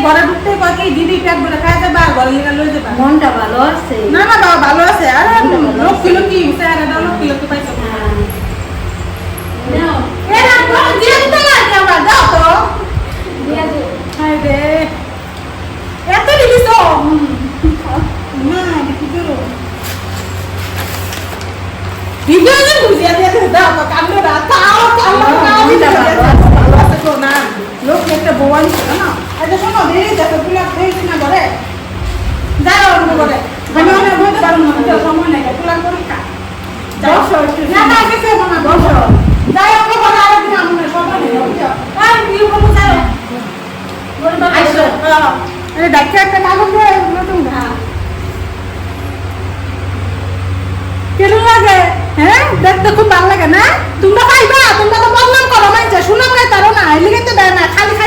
ঘরে ঢুকতে কয় কি দিদি পেট ভরে খাই যাবে আর ঘরে লিগা লই যাবে মনটা ভালো আছে না না বাবা ভালো আছে আরে লোক কিলো কি স্যার এটা লোক কিলো কি পাইছো নাও এ না তো দিয়ে দিতে লাগে আমরা দাও তো দিয়া দে হাই রে এত দিবি তো না দেখি তো ভিডিও যে বুঝিয়ে দিয়ে দাও তো কামড়ে দাও তাও ভালো আছে তো না লোক একটা বোয়াই না এটা শোনো দেরি দেখো তুই খেয়েছি না ঘরে যাও অন্য ঘরে আমি অনেক বলতে পারবো না তো সময় নেই তুই করে খা বসো না না কিছু না বসো যাই অন্য ঘরে আরেকদিন আমরা সবাই আর কি বলবো যাও বলবা আইসো আরে ডাক্তার একটা কাগজ দিয়ে নতুন ঘা কেমন লাগে হ্যাঁ দেখতে খুব ভালো লাগে না তোমরা পাইবা তোমরা তো বদনাম করো না যে শুনো না তারও না এলিগে তো দেয় না খালি খাইতে